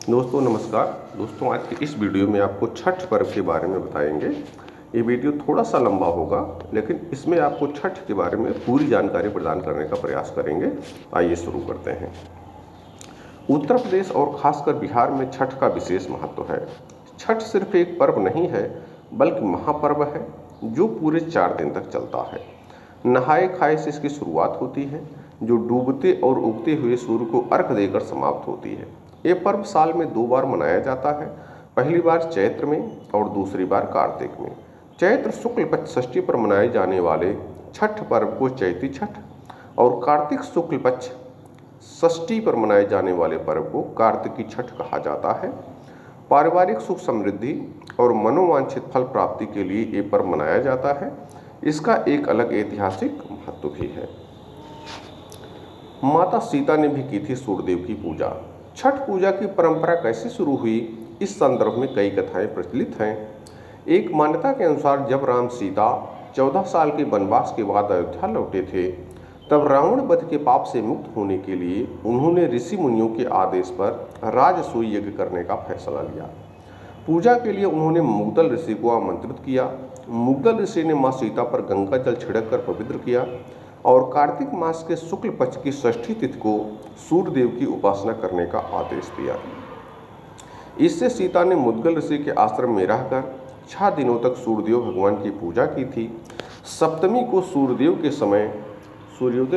दोस्तों नमस्कार। दोस्तों आज की इस वीडियो में आपको छठ पर्व के बारे में बताएंगे। ये वीडियो थोड़ा सा लंबा होगा, लेकिन इसमें आपको छठ के बारे में पूरी जानकारी प्रदान करने का प्रयास करेंगे। आइए शुरू करते हैं। उत्तर प्रदेश और खासकर बिहार में छठ का विशेष महत्व है। छठ सिर्फ एक पर्व नहीं है, बल्कि महापर्व है जो पूरे 4 दिन तक चलता है। नहाए खाए से इसकी शुरुआत होती है, जो डूबते और उगते हुए सूर्य को अर्घ देकर समाप्त होती है। ये पर्व साल में 2 बार मनाया जाता है, पहली बार चैत्र में और दूसरी बार कार्तिक में। चैत्र शुक्ल पक्ष षष्ठी पर मनाए जाने वाले छठ पर्व को चैती छठ और कार्तिक शुक्ल पक्ष षष्ठी पर मनाए जाने वाले पर्व को कार्तिकी छठ कहा जाता है। पारिवारिक सुख समृद्धि और मनोवांछित फल प्राप्ति के लिए ये पर्व मनाया जाता है। इसका एक अलग ऐतिहासिक महत्व भी है। माता सीता ने भी की थी सूर्यदेव की पूजा। छठ पूजा की परंपरा कैसे शुरू हुई, इस संदर्भ में कई कथाएं प्रचलित हैं। एक मान्यता के अनुसार जब राम सीता 14 साल के वनवास के बाद अयोध्या लौटे थे, तब रावण वध के पाप से मुक्त होने के लिए उन्होंने ऋषि मुनियों के आदेश पर राजसूय यज्ञ करने का फैसला लिया। पूजा के लिए उन्होंने मुग्दल ऋषि को आमंत्रित किया। मुग्दल ऋषि ने मां सीता पर गंगा जल छिड़क कर पवित्र किया और कार्तिक मास के शुक्ल पक्ष की षष्ठी तिथि को सूर्यदेव की उपासना करने का आदेश दिया। इससे सीता ने मुद्गल ऋषि के आश्रम में रहकर 6 दिनों तक सूर्यदेव भगवान की पूजा की थी। सप्तमी को सूर्योदय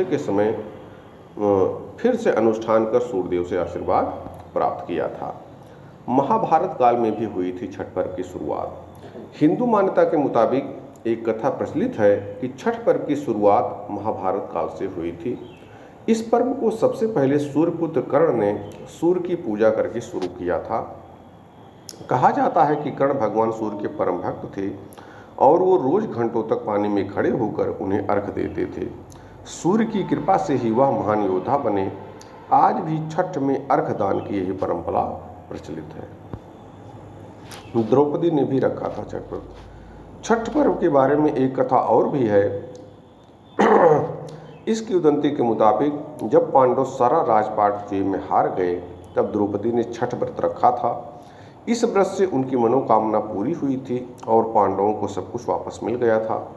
के समय फिर से अनुष्ठान कर सूर्यदेव से आशीर्वाद प्राप्त किया था। महाभारत काल में भी हुई थी छठ पर्व की शुरुआत। हिंदू मान्यता के मुताबिक एक कथा प्रचलित है कि छठ पर्व की शुरुआत महाभारत काल से हुई थी। इस पर्व को सबसे पहले सूर्यपुत्र कर्ण ने सूर्य की पूजा करके शुरू किया था। कहा जाता है कि कर्ण भगवान सूर्य के परम भक्त थे और वो रोज घंटों तक पानी में खड़े होकर उन्हें अर्घ देते थे। सूर्य की कृपा से ही वह महान योद्धा बने। आज भी छठ में अर्घ दान की यही परंपरा प्रचलित है। द्रौपदी ने भी रखा था छठ पर्व। छठ पर्व के बारे में एक कथा और भी है। इस किंवदंती के मुताबिक जब पांडव सारा राजपाट युद्ध में हार गए, तब द्रौपदी ने छठ व्रत रखा था। इस व्रत से उनकी मनोकामना पूरी हुई थी और पांडवों को सब कुछ वापस मिल गया था।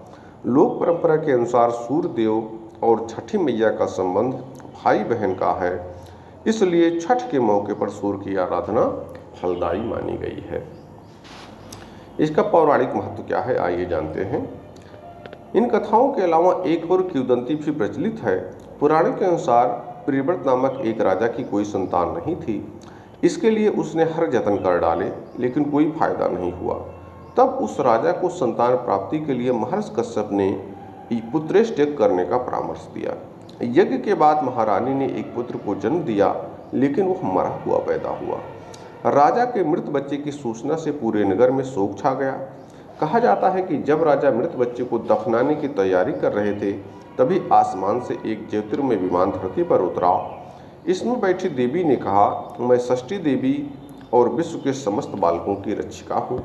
लोक परंपरा के अनुसार सूर्यदेव और छठी मैया का संबंध भाई बहन का है, इसलिए छठ के मौके पर सूर्य की आराधना फलदायी मानी गई है। इसका पौराणिक महत्व क्या है, आइए जानते हैं। इन कथाओं के अलावा एक और किंवदंती भी प्रचलित है। पुराण के अनुसार प्रियव्रत नामक एक राजा की कोई संतान नहीं थी। इसके लिए उसने हर जतन कर डाले, लेकिन कोई फायदा नहीं हुआ। तब उस राजा को संतान प्राप्ति के लिए महर्षि कश्यप ने पुत्रेष्टि करने का परामर्श दिया। यज्ञ के बाद महारानी ने एक पुत्र को जन्म दिया, लेकिन वह मरा हुआ पैदा हुआ। राजा के मृत बच्चे की सूचना से पूरे नगर में शोक छा गया। कहा जाता है कि जब राजा मृत बच्चे को दफनाने की तैयारी कर रहे थे, तभी आसमान से एक ज्योतिर्मय विमान धरती पर उतरा। इसमें बैठी देवी ने कहा, मैं षष्ठी देवी और विश्व के समस्त बालकों की रक्षिका हूँ।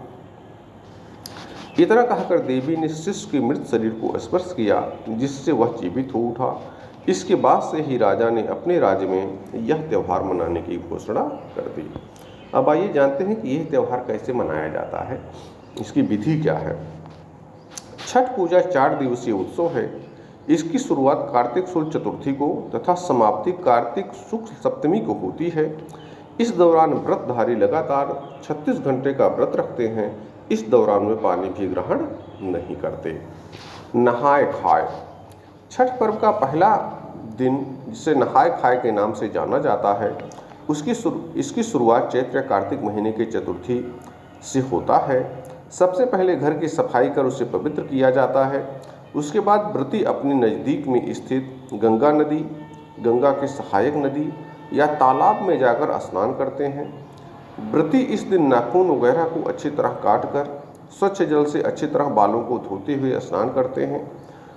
इतना कहकर देवी ने शिशु के मृत शरीर को स्पर्श किया, जिससे वह जीवित हो उठा। इसके बाद से ही राजा ने अपने राज्य में यह त्यौहार मनाने की घोषणा कर दी। अब आइए जानते हैं कि यह त्यौहार कैसे मनाया जाता है, इसकी विधि क्या है। छठ पूजा 4 दिवसीय उत्सव है। इसकी शुरुआत कार्तिक शुक्ल चतुर्थी को तथा समाप्ति कार्तिक शुक्ल सप्तमी को होती है। इस दौरान व्रतधारी लगातार 36 घंटे का व्रत रखते हैं। इस दौरान वे पानी भी ग्रहण नहीं करते। नहाए खाए। छठ पर्व का पहला दिन, जिसे नहाए खाए के नाम से जाना जाता है, इसकी शुरुआत चैत्र या कार्तिक महीने के चतुर्थी से होता है। सबसे पहले घर की सफाई कर उसे पवित्र किया जाता है। उसके बाद व्रती अपने नज़दीक में स्थित गंगा नदी, गंगा की सहायक नदी या तालाब में जाकर स्नान करते हैं। व्रती इस दिन नाखून वगैरह को अच्छी तरह काट कर स्वच्छ जल से अच्छी तरह बालों को धोते हुए स्नान करते हैं।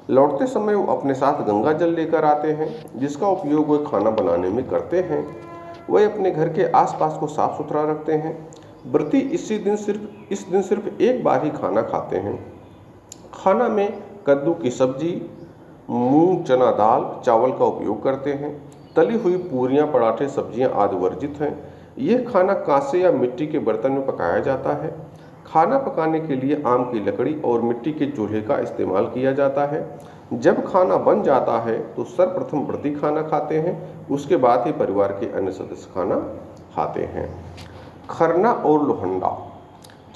लौटते समय वो अपने साथ गंगा जल लेकर आते हैं, जिसका उपयोग वे खाना बनाने में करते हैं। वे अपने घर के आसपास को साफ सुथरा रखते हैं। व्रती इस दिन सिर्फ एक बार ही खाना खाते हैं। खाना में कद्दू की सब्जी, मूंग, चना दाल, चावल का उपयोग करते हैं। तली हुई पूरियां, पराठे, सब्जियां आदि वर्जित हैं। यह खाना कांसे या मिट्टी के बर्तन में पकाया जाता है। खाना पकाने के लिए आम की लकड़ी और मिट्टी के चूल्हे का इस्तेमाल किया जाता है। जब खाना बन जाता है तो सर्वप्रथम व्रती खाना खाते हैं, उसके बाद ही परिवार के अन्य सदस्य खाना खाते हैं। खरना और लोहंडा।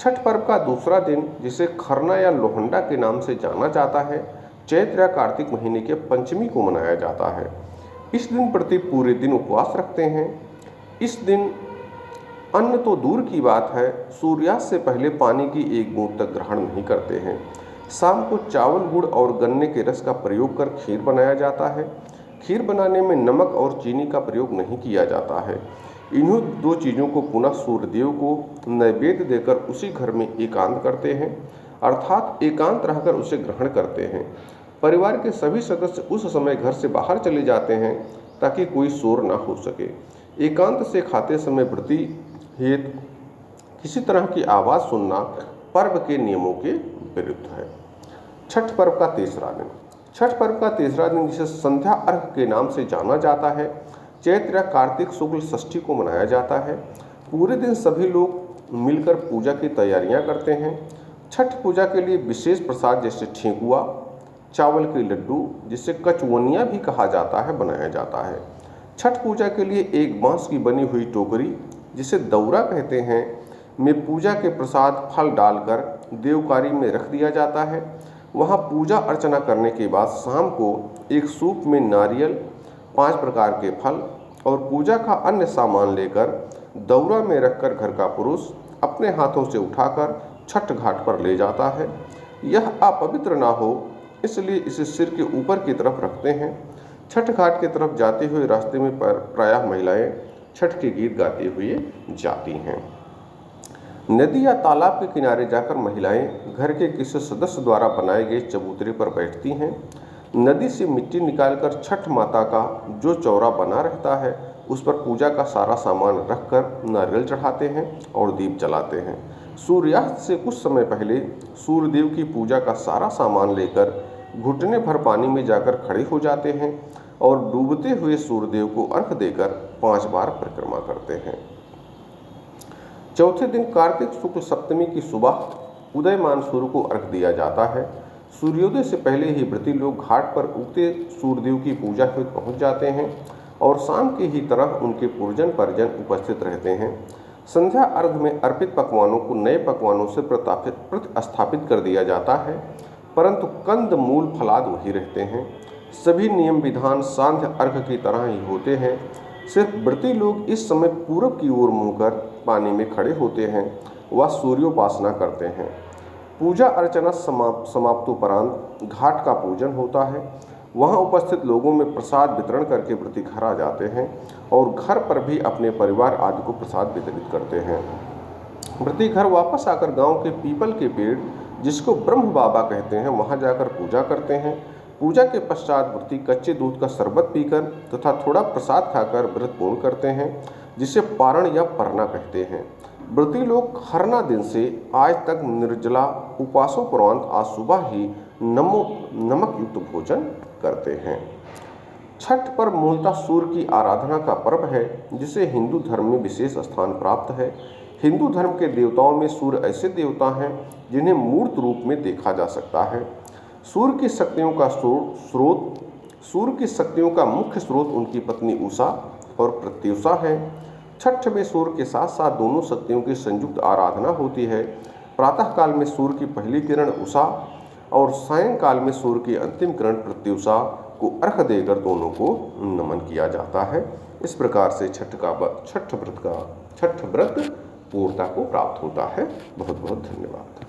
छठ पर्व का दूसरा दिन, जिसे खरना या लोहंडा के नाम से जाना जाता है, चैत्र या कार्तिक महीने के पंचमी को मनाया जाता है। इस दिन व्रती पूरे दिन उपवास रखते हैं। इस दिन अन्न तो दूर की बात है, सूर्यास्त से पहले पानी की एक बूंद तक ग्रहण नहीं करते हैं। शाम को चावल, गुड़ और गन्ने के रस का प्रयोग कर खीर बनाया जाता है। खीर बनाने में नमक और चीनी का प्रयोग नहीं किया जाता है। इन्हीं दो चीज़ों को पुनः सूर्यदेव को नैवेद्य देकर उसी घर में एकांत करते हैं, अर्थात एकांत रहकर उसे ग्रहण करते हैं। परिवार के सभी सदस्य उस समय घर से बाहर चले जाते हैं ताकि कोई शोर न हो सके। एकांत से खाते समय व्रती हेतु किसी तरह की आवाज़ सुनना पर्व के नियमों के विरुद्ध है। छठ पर्व का तीसरा दिन। छठ पर्व का तीसरा दिन, जिसे संध्या अर्घ के नाम से जाना जाता है, चैत्र या कार्तिक शुक्ल षष्ठी को मनाया जाता है। पूरे दिन सभी लोग मिलकर पूजा की तैयारियां करते हैं। छठ पूजा के लिए विशेष प्रसाद जैसे ठेकुआ, चावल के लड्डू, जिसे कचवनिया भी कहा जाता है, बनाया जाता है। छठ पूजा के लिए एक बांस की बनी हुई टोकरी, जिसे दौरा कहते हैं, में पूजा के प्रसाद फल डालकर देवकारी में रख दिया जाता है। वहाँ पूजा अर्चना करने के बाद शाम को एक सूप में नारियल, 5 प्रकार के फल और पूजा का अन्य सामान लेकर दौरा में रखकर घर का पुरुष अपने हाथों से उठाकर छठ घाट पर ले जाता है। यह अपवित्र ना हो, इसलिए इसे सिर के ऊपर की तरफ रखते हैं। छठ घाट की तरफ जाते हुए रास्ते में प्रायः महिलाएं छठ के गीत गाते हुए जाती हैं। नदी या तालाब के किनारे जाकर महिलाएं घर के किसी सदस्य द्वारा बनाए गए चबूतरे पर बैठती हैं। नदी से मिट्टी निकालकर छठ माता का जो चौरा बना रहता है, उस पर पूजा का सारा सामान रखकर नारियल चढ़ाते हैं और दीप जलाते हैं। सूर्यास्त से कुछ समय पहले सूर्यदेव की पूजा का सारा सामान लेकर घुटने भर पानी में जाकर खड़े हो जाते हैं और डूबते हुए सूर्यदेव को अर्घ देकर 5 बार परिक्रमा करते हैं। चौथे दिन कार्तिक शुक्ल सप्तमी की सुबह उदयमान सूर्य को अर्घ दिया जाता है। सूर्योदय से पहले ही व्रती लोग घाट पर उगते सूर्यदेव की पूजा हेतु पहुंच जाते हैं और शाम की ही तरह उनके पूजन परिजन उपस्थित रहते हैं। संध्या अर्घ में अर्पित पकवानों को नए पकवानों से प्रतिस्थापित कर दिया जाता है, परंतु कंद मूल फलाद वही रहते हैं। सभी नियम विधान सांध्य अर्घ की तरह ही होते हैं। सिर्फ व्रती लोग इस समय पूरब की ओर मुँह कर पानी में खड़े होते हैं व सूर्योपासना करते हैं। पूजा अर्चना समाप्तोपरांत घाट का पूजन होता है। वहाँ उपस्थित लोगों में प्रसाद वितरण करके व्रती घर आ जाते हैं और घर पर भी अपने परिवार आदि को प्रसाद वितरित करते हैं। व्रती घर वापस आकर गांव के पीपल के पेड़, जिसको ब्रह्म बाबा कहते हैं, वहाँ जाकर पूजा करते हैं। पूजा के पश्चात व्रती कच्चे दूध का शरबत पीकर तथा थोड़ा प्रसाद खाकर व्रत पूर्ण करते हैं, जिसे पारण या परना कहते हैं। व्रती लोग खरना दिन से आज तक निर्जला उपवासोपरांत आज सुबह ही नमक युक्त भोजन करते हैं। छठ पर्व मूलतः सूर्य की आराधना का पर्व है, जिसे हिंदू धर्म में विशेष स्थान प्राप्त है। हिंदू धर्म के देवताओं में सूर्य ऐसे देवता हैं जिन्हें मूर्त रूप में देखा जा सकता है। सूर्य की शक्तियों का मुख्य स्रोत उनकी पत्नी उषा और प्रत्युषा है। छठ में सूर्य के साथ साथ दोनों शक्तियों की संयुक्त आराधना होती है। प्रातः काल में सूर्य की पहली किरण उषा और सायंकाल में सूर्य की अंतिम किरण प्रत्युषा को अर्घ देकर दोनों को नमन किया जाता है। इस प्रकार से छठ व्रत पूर्णता को प्राप्त होता है। बहुत बहुत धन्यवाद।